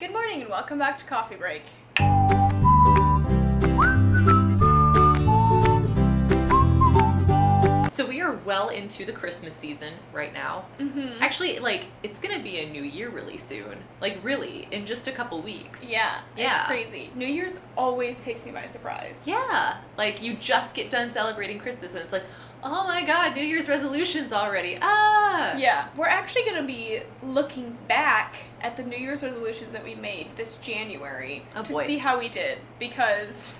Good morning and welcome back to Coffee Break. So we are well into the Christmas season right now. Mm-hmm. Actually, it's gonna be a new year really soon. Really, in just a couple weeks. Yeah, Yeah. it's crazy. New Year's always takes me by surprise. Yeah, you just get done celebrating Christmas and it's like, oh my god, New Year's resolutions already. Ah! Yeah, we're actually going to be looking back at the New Year's resolutions that we made this January to boy. see how we did, because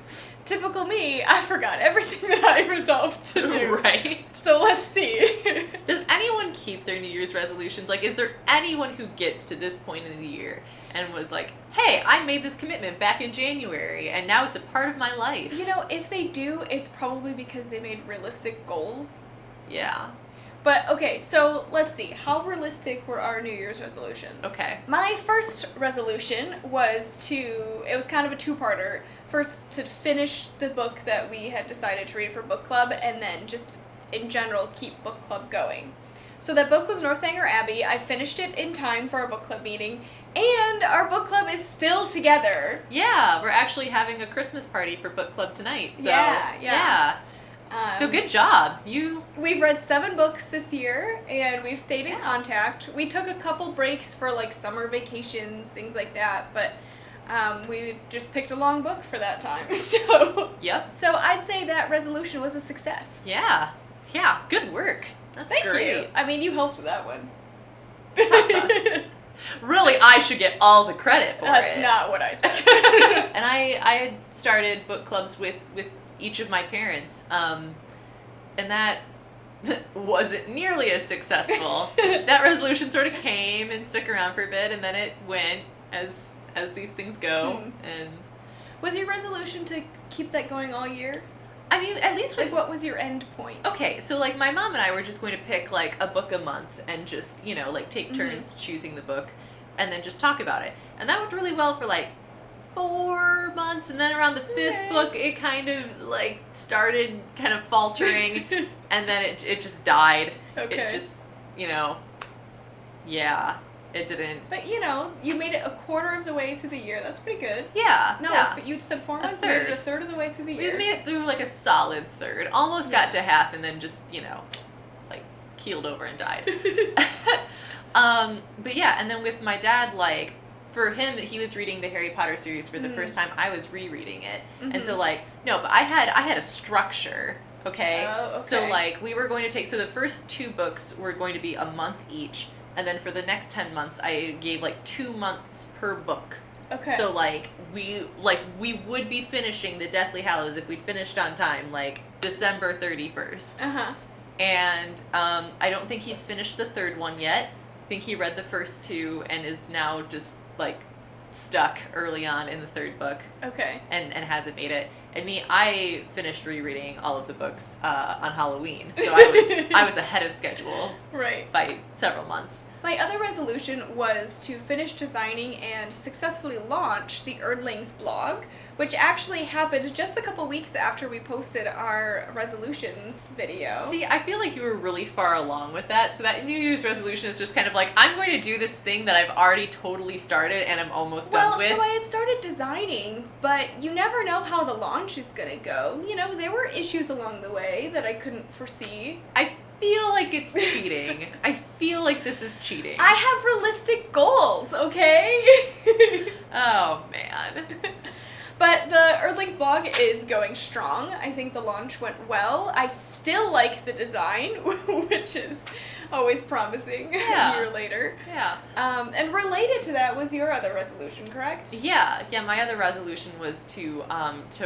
typical me, I forgot everything that I resolved to do. Right? So let's see. Does anyone keep their New Year's resolutions? Is there anyone who gets to this point in the year and was like, hey, I made this commitment back in January and now it's a part of my life? You know, if they do, it's probably because they made realistic goals. Yeah. But okay, so let's see. How realistic were our New Year's resolutions? Okay. My first resolution was it was kind of a two-parter. First, to finish the book that we had decided to read for book club, and then just in general keep book club going. So that book was Northanger Abbey. I finished it in time for our book club meeting, and our book club is still together. Yeah, we're actually having a Christmas party for book club tonight. So, Yeah. So good job. We've read 7 books this year, and we've stayed in Yeah. contact. We took a couple breaks for summer vacations, things like that, but we just picked a long book for that time. Yep. So I'd say that resolution was a success. Yeah. Yeah, good work. That's Thank great. you. I mean, you helped with that one. That's us. Really, I should get all the credit for it. That's not what I said. And I had started book clubs with each of my parents, and that wasn't nearly as successful. That resolution sort of came and stuck around for a bit, and then it went as these things go. And Was your resolution to keep that going all year? I mean, at least with What was your end point? Okay, so my mom and I were just going to pick a book a month and just, take turns choosing the book and then just talk about it. And that worked really well for 4 months, and then around the 5th book it kind of started kind of faltering and then it just died. Okay. It just, it didn't. But you made it a quarter of the way through the year. That's pretty good. Yeah. No, yeah. You said 4 months. third. You made it a third of the way through the We year. made it through a solid third. Almost got to half and then just, keeled over and died. But yeah, and then with my dad, for him, he was reading the Harry Potter series for the first time. I was rereading it. And so no, but I had a structure, okay? Oh, okay. So we were going to take, so the first 2 books were going to be a month each. And then for the next 10 months, I gave 2 months per book. Okay. So we would be finishing the Deathly Hallows if we'd finished on time, December 31st. Uh-huh. And I don't think he's finished the 3rd one yet. I think he read the first 2 and is now just stuck early on in the 3rd book Okay. and hasn't made it. And me, I finished rereading all of the books on Halloween, so I was ahead of schedule Right. by several months. My other resolution was to finish designing and successfully launch the Earthlings blog, which actually happened just a couple weeks after we posted our resolutions video. See, I feel like you were really far along with that, so that New Year's resolution is just kind of I'm going to do this thing that I've already totally started and I'm almost done with. So I had started designing, but you never know how the launch is going to go. There were issues along the way that I couldn't foresee. I feel like it's cheating. I feel like this is cheating. I have realistic goals, okay? Oh, man. But the Earthlings blog is going strong. I think the launch went well. I still like the design, which is always promising Yeah. a year later. Yeah. And related to that was your other resolution, correct? Yeah, my other resolution was to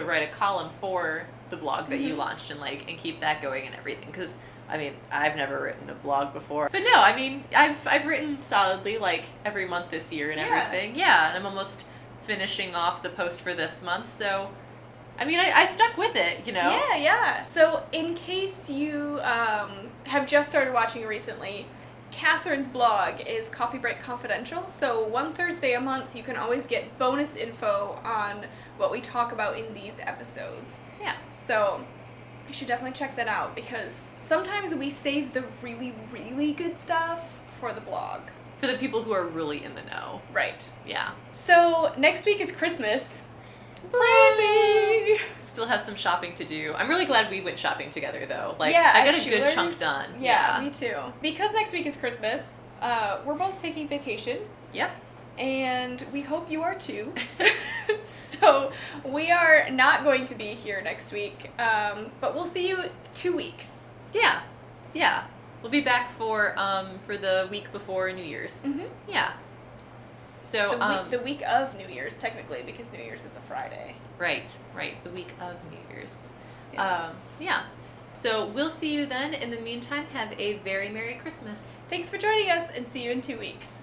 write a column for the blog that you launched and keep that going and everything, because I've never written a blog before. But no, I've written solidly every month this year and everything. Yeah, and I'm almost finishing off the post for this month, so I stuck with it, Yeah. So in case you have just started watching recently, Catherine's blog is Coffee Break Confidential, so one Thursday a month you can always get bonus info on what we talk about in these episodes. Yeah. So you should definitely check that out, because sometimes we save the really, really good stuff for the blog. For the people who are really in the know. Right. Yeah. So next week is Christmas. Crazy. Still have some shopping to do. I'm really glad we went shopping together though. Like Yeah, I got at a good Schuler's. chunk done. Yeah, me too. Because next week is Christmas, we're both taking vacation, Yep. and we hope you are too. So we are not going to be here next week, but we'll see you 2 weeks. Yeah. Yeah. We'll be back for the week before New Year's. Mm-hmm. Yeah. So The week of New Year's, technically, because New Year's is a Friday. right, the week of New Year's. Yeah. Yeah. So we'll see you then. In the meantime, have a very Merry Christmas. Thanks for joining us, and see you in 2 weeks.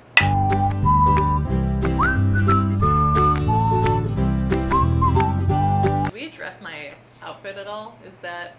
Did we address my outfit at all? Is that